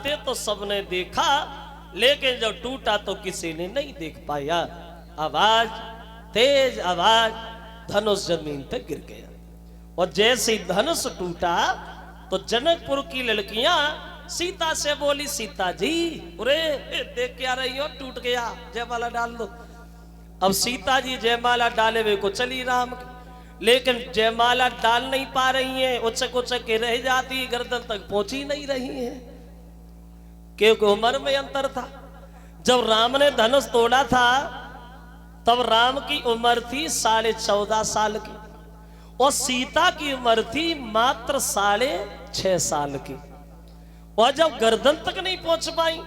तोड़ाते तो सबने देखा, लेकिन जब टूटा तो किसी ने नहीं देख पाया। आवाज, तेज आवाज, धनुष जमीन पे गिर गया। और जैसे ही धनुष टूटा तो जनकपुर की लड़कियां सीता से बोली, सीता जी अरे देख क्या रही हो, टूट गया, जयमाला डाल दो। अब सीता जी जयमाला डाले हुए को चली राम, लेकिन जयमाला डाल नहीं पा रही है, उचक उचक के रह जाती, गर्दन तक पहुंची नहीं रही है, क्योंकि उम्र में अंतर था। जब राम ने धनुष तोड़ा था तब राम की उम्र थी 14.5 साल की और सीता की उम्र थी मात्र 6.5 साल की। और जब गर्दन तक नहीं पहुंच पाई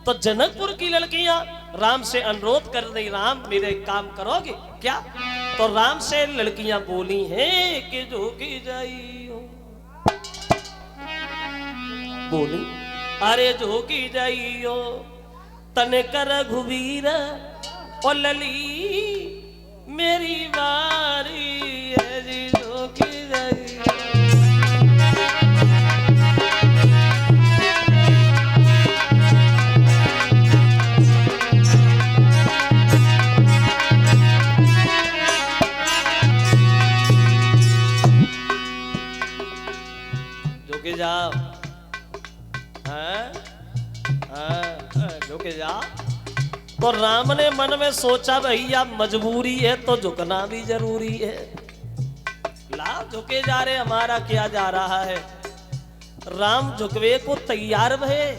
तो जनकपुर की लड़कियां राम से अनुरोध कर रही, राम मेरे काम करोगे क्या? तो राम से लड़कियां बोली हैं कि झोंकी जाइयो, बोली अरे झोंकी जाइयो तने कर घुबीर और लली मेरी बारी है जी, झोंकी जाइयो। झुके जाओ, झुके जाओ। तो राम ने मन में सोचा भैया मजबूरी है तो झुकना भी जरूरी है, ला झुके जा रहे, हमारा क्या जा रहा है। राम झुकवे को तैयार भये,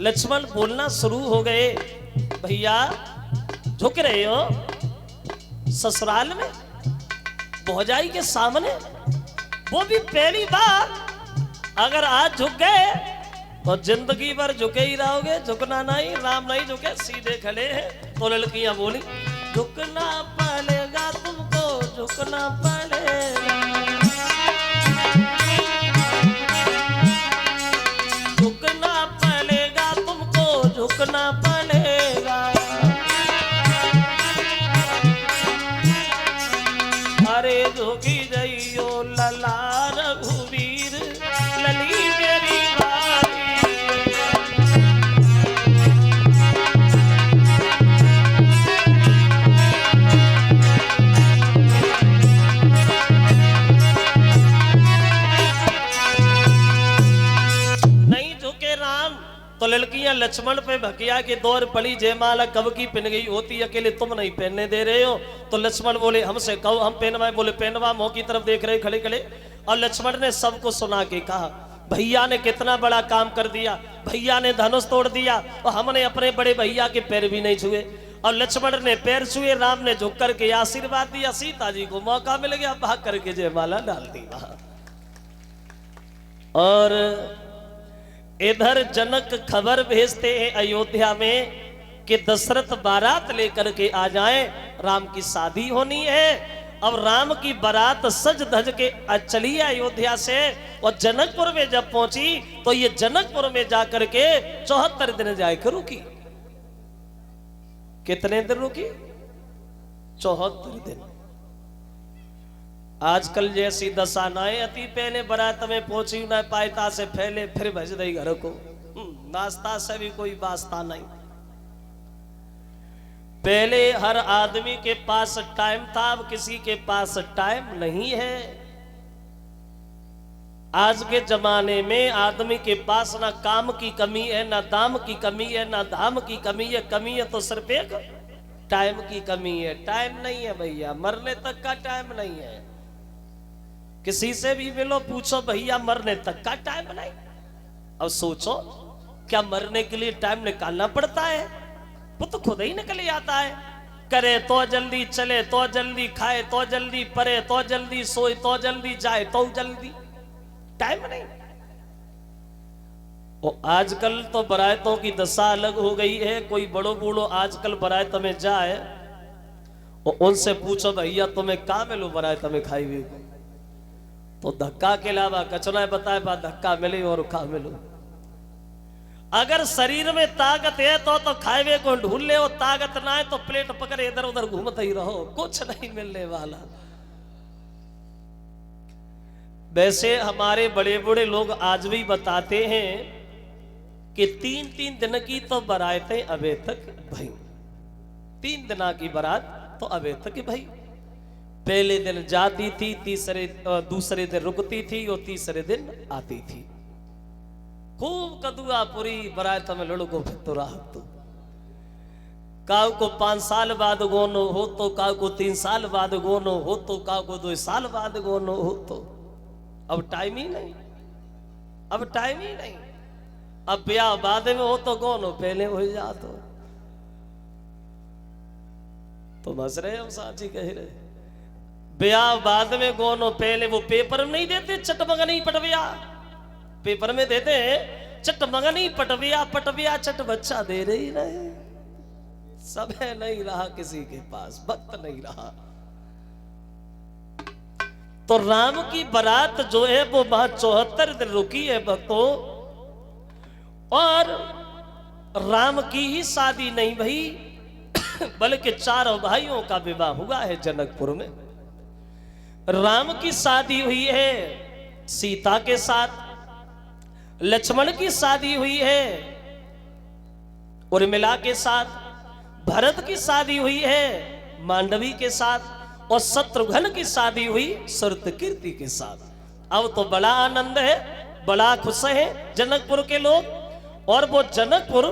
लक्ष्मण बोलना शुरू हो गए, भैया झुक रहे हो ससुराल में भौजाई के सामने, वो भी पहली बार। अगर आज झुक गए तो जिंदगी भर झुके ही रहोगे, झुकना नहीं। राम नहीं झुके, सीधे खड़े हैं। तो लड़कियां बोली, झुकना पड़ेगा तुमको, झुकना पड़ेगा, झुकना पड़ेगा तुमको, झुकना पड़ेगा। अरे झुकी जाइयो लला रघुवीर, लली मेरी बारी। नहीं झुके राम तो लड़कियां लक्ष्मण पे भकिया के दौर पड़ी, जयमाला कब की पहन गई होती, अकेले तुम नहीं पहनने दे रहे हो। तो लक्ष्मण बोले हमसे कहो हम पहनवाए, बोले पहनवा, मुंह की तरफ देख रहे खड़े खड़े। और लक्ष्मण ने सबको सुना के कहा, भैया ने कितना बड़ा काम कर दिया, भैया ने धनुष तोड़ दिया और हमने अपने बड़े भैया के पैर भी नहीं छुए। और लक्ष्मण ने पैर छुए, राम ने झुक करके आशीर्वाद दिया, सीता जी को मौका मिल गया, भाग करके जयमाला डाल दी वहां। और इधर जनक खबर भेजते हैं अयोध्या में कि दशरथ बारात लेकर के आ जाएं, राम की शादी होनी है। अब राम की बारात सज धज के चली अयोध्या से, और जनकपुर में जब पहुंची तो ये जनकपुर में जाकर के 74 दिन जाकर रुकी। कितने दिन रुकी? 74 दिन। आजकल जैसी दशा ना है, अति पहले बारात में पहुंची ना पायता से फैले, फिर भेज दई घर को, नाश्ता से भी कोई वास्ता नहीं। पहले हर आदमी के पास टाइम था, अब किसी के पास टाइम नहीं है। आज के जमाने में आदमी के पास ना काम की कमी है, ना दाम की कमी है, ना धाम की कमी है तो सिर्फ एक टाइम की कमी है। टाइम नहीं है भैया, मरने तक का टाइम नहीं है। किसी से भी मिलो, पूछो भैया मरने तक का टाइम नहीं। अब सोचो, क्या मरने के लिए टाइम निकालना पड़ता है? वो तो खुद ही निकल आता है। करे तो जल्दी, चले तो जल्दी, खाए तो जल्दी, परे तो जल्दी, सोए तो जल्दी, जाए तो जल्दी, टाइम नहीं। और आजकल तो बारातों की दशा अलग हो गई है। कोई बड़ो बूढ़ो आजकल बारात में जाए और उनसे पूछो भैया तुम्हें कहा मिलो बारात में खाई हुई, तो धक्का के अलावा कचरा बताए बात धक्का मिले और खा मिलो। अगर शरीर में ताकत है तो खाए हुए को ढूंढ ले, और ताकत ना है तो प्लेट पकड़े इधर उधर घूमते ही रहो, कुछ नहीं मिलने वाला। वैसे हमारे बड़े बड़े लोग आज भी बताते हैं कि 3-3 दिन की तो बारातें अबे तक भई। 3 दिना की बारात तो अबे तक भई। पहले दिन जाती थी, दूसरे दिन रुकती थी और तीसरे दिन आती थी। खूब कदुआ पूरी बारात में लड़को फिर राहत तो काऊ को 5 साल बाद गोनो हो तो, काऊ को 3 साल बाद गोनो हो तो, काऊ को 2 साल बाद गोनो हो तो। अब टाइम ही नहीं, अब टाइम ही नहीं। अब ब्याह बाद में हो तो गोनो पहले हो जा तो बस रहे हम साची कह रहे। ब्याह बाद में गोनो पहले, वो पेपर में नहीं देते चटमगनी पटविया, पेपर में देते चटमगनी पटविया, पटविया चट बच्चा दे रही रहे। समय नहीं रहा किसी के पास, वक्त नहीं रहा। तो राम की बारात जो है वो 74 दिन रुकी है भक्तों। और राम की ही शादी नहीं भई, बल्कि 4 भाइयों का विवाह हुआ है जनकपुर में। राम की शादी हुई है सीता के साथ, लक्ष्मण की शादी हुई है उर्मिला के साथ, भरत की शादी हुई है मांडवी के साथ, और शत्रुघ्न की शादी हुई श्रुतकीर्ति के साथ। अब तो बड़ा आनंद है, बड़ा खुश है जनकपुर के लोग। और वो जनकपुर